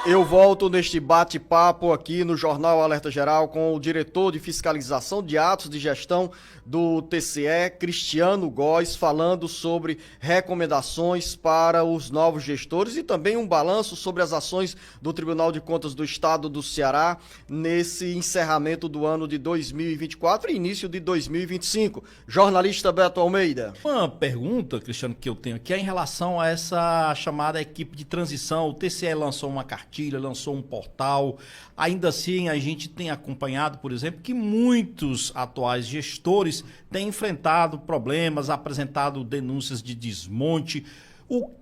Eu volto neste bate-papo aqui no Jornal Alerta Geral com o diretor de fiscalização de atos de gestão do TCE, Cristiano Góes, falando sobre recomendações para os novos gestores e também um balanço sobre as ações do Tribunal de Contas do Estado do Ceará nesse encerramento do ano de 2024 e início de 2025. Jornalista Beto Almeida. Uma pergunta, Cristiano, que eu tenho aqui é em relação a essa chamada equipe de transição. O TCE lançou uma cartilha, lançou um portal. Ainda assim, a gente tem acompanhado, por exemplo, que muitos atuais gestores têm enfrentado problemas, apresentado denúncias de desmonte.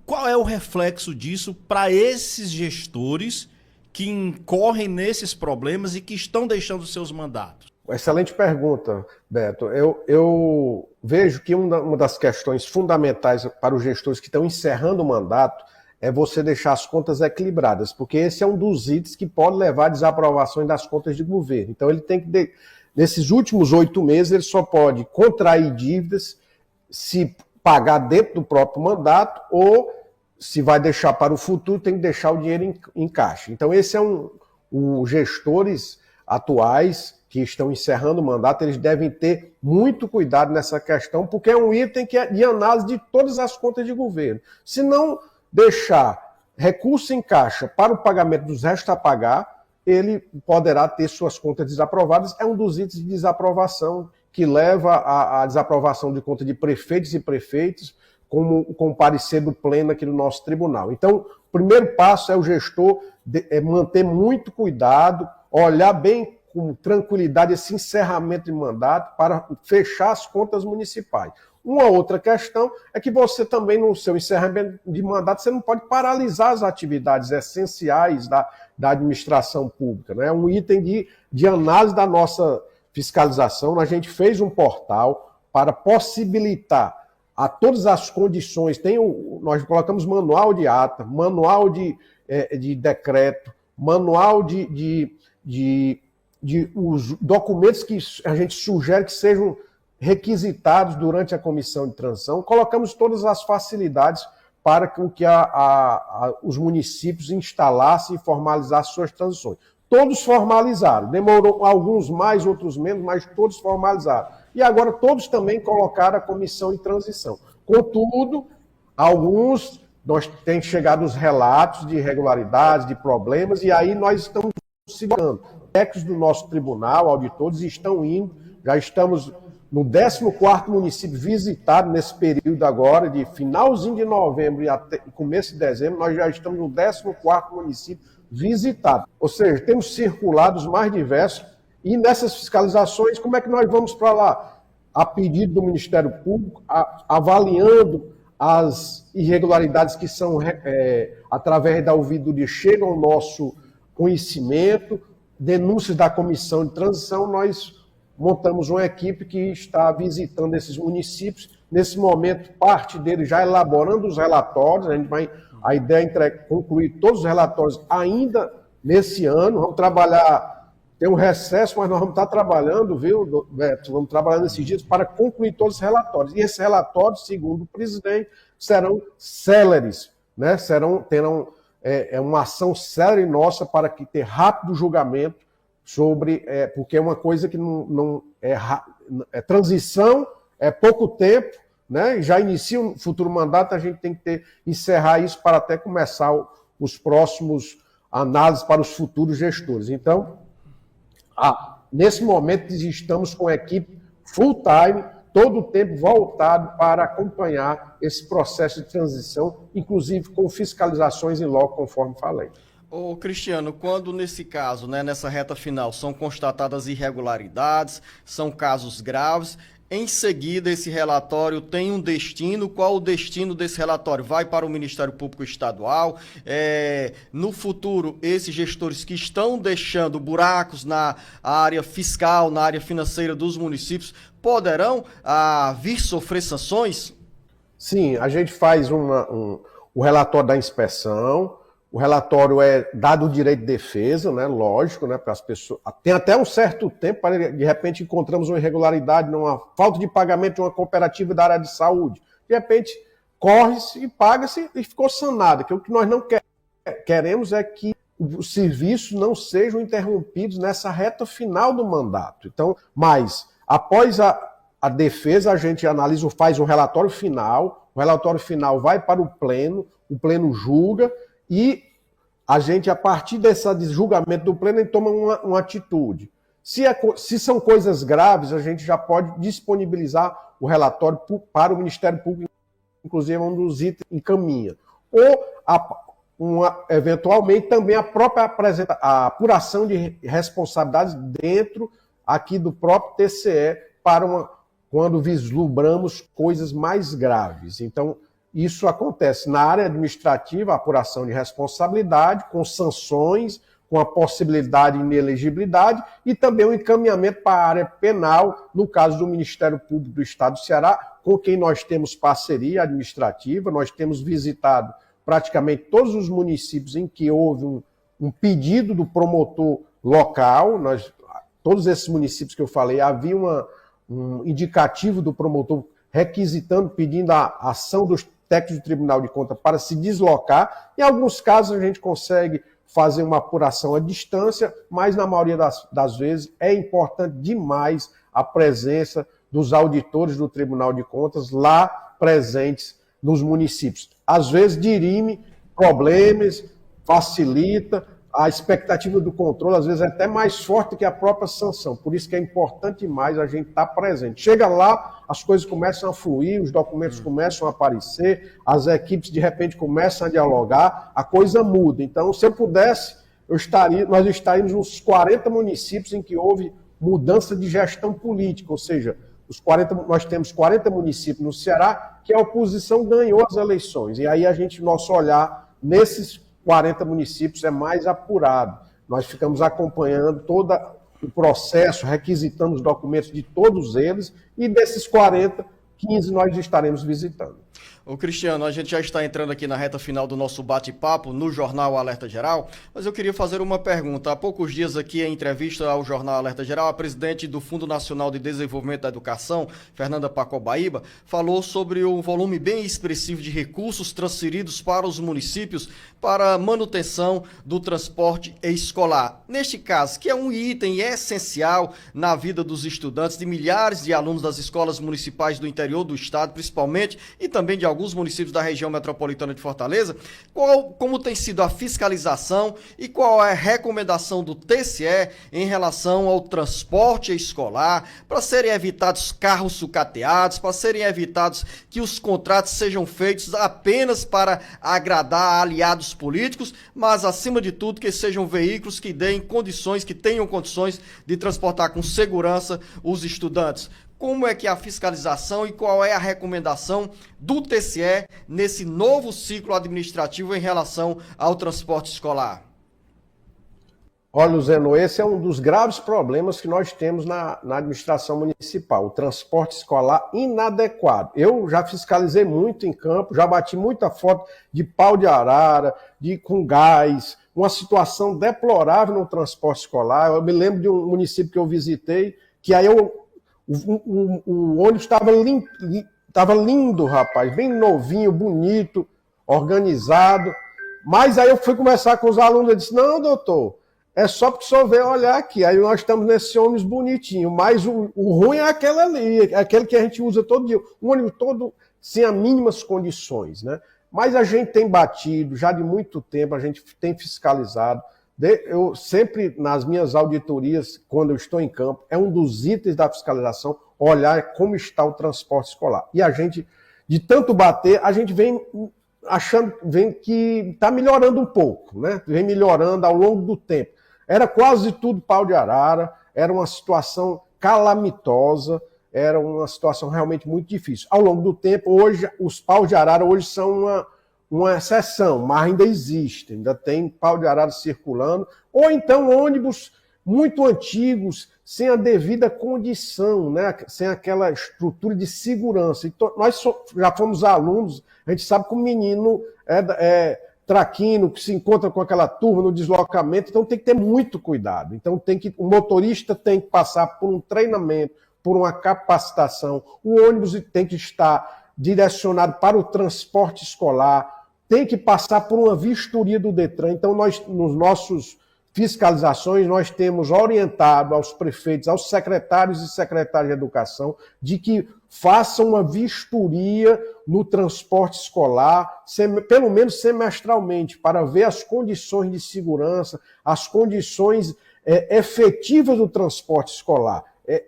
Qual é o reflexo disso para esses gestores que incorrem nesses problemas e que estão deixando seus mandatos? Excelente pergunta, Beto. Eu vejo que uma das questões fundamentais para os gestores que estão encerrando o mandato é você deixar as contas equilibradas, porque esse é um dos itens que pode levar à desaprovação das contas de governo. Então ele tem que, nesses últimos 8 meses, ele só pode contrair dívidas se pagar dentro do próprio mandato ou, se vai deixar para o futuro, tem que deixar o dinheiro em caixa. Então esse é os gestores atuais que estão encerrando o mandato, eles devem ter muito cuidado nessa questão, porque é um item que é de análise de todas as contas de governo. Se não deixar recurso em caixa para o pagamento dos restos a pagar, ele poderá ter suas contas desaprovadas. É um dos itens de desaprovação que leva à desaprovação de conta de prefeitos e prefeitas, com parecer do pleno aqui no nosso tribunal. Então, o primeiro passo é o gestor manter muito cuidado, olhar bem com tranquilidade esse encerramento de mandato para fechar as contas municipais. Uma outra questão é que você também, no seu encerramento de mandato, você não pode paralisar as atividades essenciais da administração pública. Né? É um item de análise da nossa fiscalização. A gente fez um portal para possibilitar a todas as condições. Nós colocamos manual de ata, manual de decreto, manual de os documentos que a gente sugere que sejam requisitados durante a comissão de transição. Colocamos todas as facilidades para que os municípios instalassem e formalizassem suas transições. Todos formalizaram. Demorou alguns mais, outros menos, mas todos formalizaram. E agora todos também colocaram a comissão de transição. Contudo, nós temos chegado os relatos de irregularidades, de problemas, e aí nós estamos segurando. Técnicos do nosso tribunal, auditores, estão indo, já estamos no 14º município visitado nesse período agora, de finalzinho de novembro e até começo de dezembro, nós já estamos no 14º município visitado. Ou seja, temos circulado os mais diversos, e nessas fiscalizações, como é que nós vamos para lá? A pedido do Ministério Público, avaliando as irregularidades que são, através da ouvidoria, chegam ao nosso conhecimento, denúncias da comissão de transição, nós montamos uma equipe que está visitando esses municípios. Nesse momento, parte deles já elaborando os relatórios. A ideia é concluir todos os relatórios ainda nesse ano. Vamos trabalhar, tem um recesso, mas nós vamos estar trabalhando, viu, Beto? Vamos trabalhando esses dias para concluir todos os relatórios. E esses relatórios, segundo o presidente, serão céleres, né? Terão uma ação séria nossa para que ter rápido julgamento sobre, porque é uma coisa que não é transição, é pouco tempo, né? Já inicia um futuro mandato, a gente tem que encerrar isso para até começar os próximos análises para os futuros gestores. Então, nesse momento estamos com a equipe full time, todo o tempo voltado para acompanhar esse processo de transição, inclusive com fiscalizações em loco, conforme falei. Ô Cristiano, quando nesse caso, né, nessa reta final, são constatadas irregularidades, são casos graves, em seguida esse relatório tem um destino. Qual o destino desse relatório? Vai para o Ministério Público Estadual? No futuro, esses gestores que estão deixando buracos na área fiscal, na área financeira dos municípios, poderão vir sofrer sanções? Sim, a gente faz o relatório da inspeção. O relatório é dado o direito de defesa, né? Lógico, né? Para as pessoas. Tem até um certo tempo, para de repente encontramos uma irregularidade, uma falta de pagamento de uma cooperativa da área de saúde. De repente, corre-se e paga-se e ficou sanado. Que o que nós não queremos é que os serviços não sejam interrompidos nessa reta final do mandato. Então, mas após a defesa, a gente analisa, faz um relatório final, o relatório final vai para o pleno julga, e a gente, a partir desse julgamento do pleno, toma uma atitude. Se são coisas graves, a gente já pode disponibilizar o relatório para o Ministério Público, inclusive um dos itens encaminha. Ou, eventualmente, também a própria a apuração de responsabilidades dentro aqui do próprio TCE quando vislumbramos coisas mais graves. Então, isso acontece na área administrativa, a apuração de responsabilidade, com sanções, com a possibilidade de inelegibilidade, e também o encaminhamento para a área penal, no caso do Ministério Público do Estado do Ceará, com quem nós temos parceria administrativa. Nós temos visitado praticamente todos os municípios em que houve um pedido do promotor local. Todos esses municípios que eu falei, havia um indicativo do promotor requisitando, pedindo a ação dos técnicos do Tribunal de Contas para se deslocar. Em alguns casos a gente consegue fazer uma apuração à distância, mas na maioria das vezes é importante demais a presença dos auditores do Tribunal de Contas lá presentes nos municípios. Às vezes dirime problemas, facilita, a expectativa do controle às vezes é até mais forte que a própria sanção. Por isso que é importante demais a gente estar presente. Chega lá, as coisas começam a fluir, os documentos começam a aparecer, as equipes de repente começam a dialogar, a coisa muda. Então, se eu pudesse, nós estaríamos nos 40 municípios em que houve mudança de gestão política, ou seja, nós temos 40 municípios no Ceará que a oposição ganhou as eleições. E aí nosso olhar nesses 40 municípios é mais apurado. Nós ficamos acompanhando todo o processo, requisitando os documentos de todos eles, e desses 40, 15 nós estaremos visitando. Ô Cristiano, a gente já está entrando aqui na reta final do nosso bate-papo no Jornal Alerta Geral, mas eu queria fazer uma pergunta. Há poucos dias aqui, em entrevista ao Jornal Alerta Geral, a presidente do Fundo Nacional de Desenvolvimento da Educação, Fernanda Pacobaíba, falou sobre um volume bem expressivo de recursos transferidos para os municípios para manutenção do transporte escolar. Neste caso, que é um item essencial na vida dos estudantes, de milhares de alunos das escolas municipais do interior do estado, principalmente, e também de alguns municípios da região metropolitana de Fortaleza, como tem sido a fiscalização e qual é a recomendação do TCE em relação ao transporte escolar, para serem evitados carros sucateados, para serem evitados que os contratos sejam feitos apenas para agradar aliados políticos, mas acima de tudo que sejam veículos que tenham condições de transportar com segurança os estudantes. Como é que é a fiscalização e qual é a recomendação do TCE nesse novo ciclo administrativo em relação ao transporte escolar? Olha, Zeno, esse é um dos graves problemas que nós temos na administração municipal, o transporte escolar inadequado. Eu já fiscalizei muito em campo, já bati muita foto de pau de arara, com gás, uma situação deplorável no transporte escolar. Eu me lembro de um município que eu visitei, que aí o ônibus estava lindo, rapaz, bem novinho, bonito, organizado. Mas aí eu fui conversar com os alunos e disse, não, doutor, é só porque o senhor veio olhar aqui. Aí nós estamos nesse ônibus bonitinho, mas o ruim é aquele ali, aquele que a gente usa todo dia. Um ônibus todo sem as mínimas condições, né? Mas a gente tem batido, já de muito tempo, a gente tem fiscalizado. Eu sempre, nas minhas auditorias, quando eu estou em campo, é um dos itens da fiscalização olhar como está o transporte escolar. E a gente, de tanto bater, a gente vem que está melhorando um pouco, né? Vem melhorando ao longo do tempo. Era quase tudo pau de arara, era uma situação calamitosa, era uma situação realmente muito difícil. Ao longo do tempo, hoje, os paus de arara hoje são uma exceção, mas ainda existe, ainda tem pau de arara circulando, ou então ônibus muito antigos, sem a devida condição, né? Sem aquela estrutura de segurança. Então, nós já fomos alunos, a gente sabe que o menino é traquino, que se encontra com aquela turma no deslocamento, então tem que ter muito cuidado. Então o motorista tem que passar por um treinamento, por uma capacitação, o ônibus tem que estar direcionado para o transporte escolar, tem que passar por uma vistoria do Detran. Então, nós, nos nossos fiscalizações, nós temos orientado aos prefeitos, aos secretários e secretárias de educação, de que façam uma vistoria no transporte escolar, pelo menos semestralmente, para ver as condições de segurança, as condições efetivas do transporte escolar.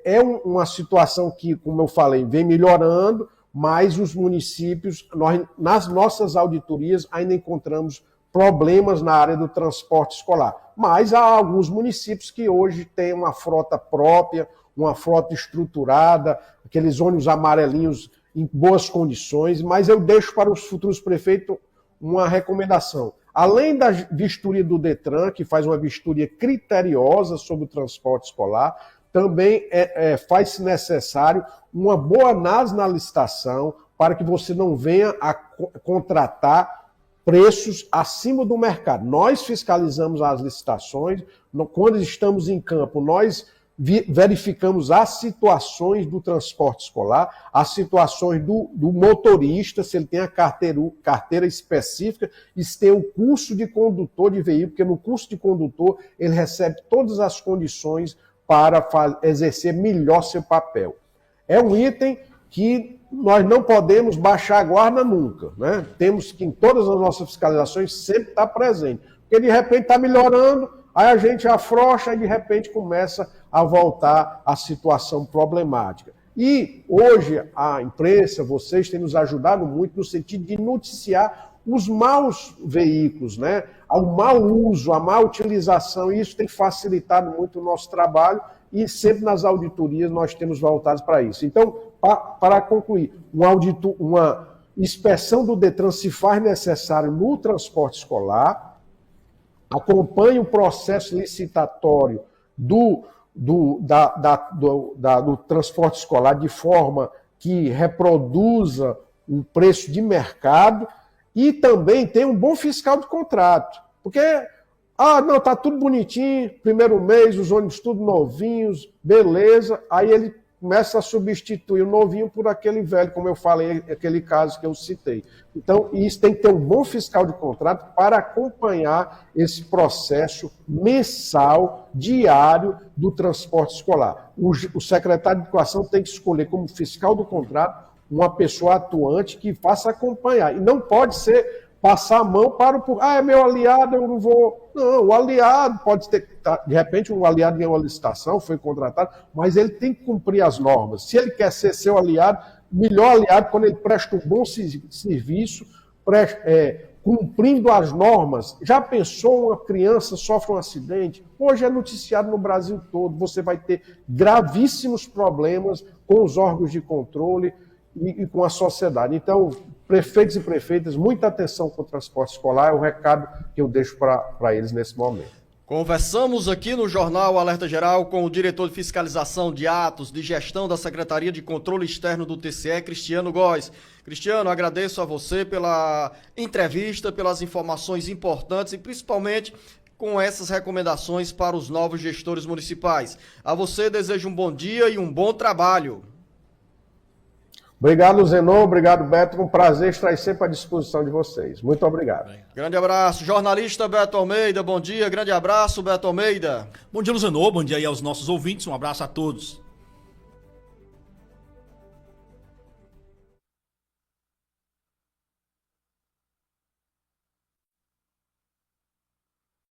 É uma situação que, como eu falei, vem melhorando, mas os municípios, nós, nas nossas auditorias, ainda encontramos problemas na área do transporte escolar. Mas há alguns municípios que hoje têm uma frota própria, uma frota estruturada, aqueles ônibus amarelinhos em boas condições, mas eu deixo para os futuros prefeitos uma recomendação. Além da vistoria do Detran, que faz uma vistoria criteriosa sobre o transporte escolar, também faz-se necessário uma boa análise na licitação para que você não venha a contratar preços acima do mercado. Nós fiscalizamos as licitações, quando estamos em campo, nós verificamos as situações do transporte escolar, as situações do motorista, se ele tem a carteira específica, e se tem o curso de condutor de veículo, porque no curso de condutor ele recebe todas as condições para exercer melhor seu papel. É um item que nós não podemos baixar a guarda nunca, né? Temos que, em todas as nossas fiscalizações, sempre estar presente. Porque, de repente, está melhorando, aí a gente afrouxa e, de repente, começa a voltar à situação problemática. E, hoje, a imprensa, vocês têm nos ajudado muito no sentido de noticiar os maus veículos, né? O mau uso, a má utilização, e isso tem facilitado muito o nosso trabalho, e sempre nas auditorias nós temos voltado para isso. Então, para concluir, uma inspeção do Detran se faz necessário no transporte escolar, acompanhe o processo licitatório do transporte escolar de forma que reproduza o preço de mercado e também tem um bom fiscal de contrato. Porque, não, tá tudo bonitinho, primeiro mês, os ônibus tudo novinhos, beleza, aí ele começa a substituir o novinho por aquele velho, como eu falei, aquele caso que eu citei. Então, isso tem que ter um bom fiscal de contrato para acompanhar esse processo mensal, diário, do transporte escolar. O secretário de Educação tem que escolher como fiscal do contrato uma pessoa atuante que faça acompanhar. E não pode ser passar a mão para o... é meu aliado, eu não vou... Não, o aliado pode ter... De repente, um aliado ganhou uma licitação, foi contratado, mas ele tem que cumprir as normas. Se ele quer ser seu aliado, melhor aliado quando ele presta um bom serviço, cumprindo as normas. Já pensou uma criança sofre um acidente? Hoje é noticiado no Brasil todo. Você vai ter gravíssimos problemas com os órgãos de controle e com a sociedade. Então, prefeitos e prefeitas, muita atenção com o transporte escolar, é o recado que eu deixo para eles nesse momento. Conversamos aqui no Jornal Alerta Geral com o diretor de fiscalização de atos de gestão da Secretaria de Controle Externo do TCE, Cristiano Góes. Cristiano, agradeço a você pela entrevista, pelas informações importantes e principalmente com essas recomendações para os novos gestores municipais. A você desejo um bom dia e um bom trabalho. Obrigado, Zenon. Obrigado, Beto. Um prazer estar sempre à disposição de vocês. Muito obrigado. Grande abraço. Jornalista Beto Almeida, bom dia. Grande abraço, Beto Almeida. Bom dia, Luzenor. Bom dia aí aos nossos ouvintes. Um abraço a todos.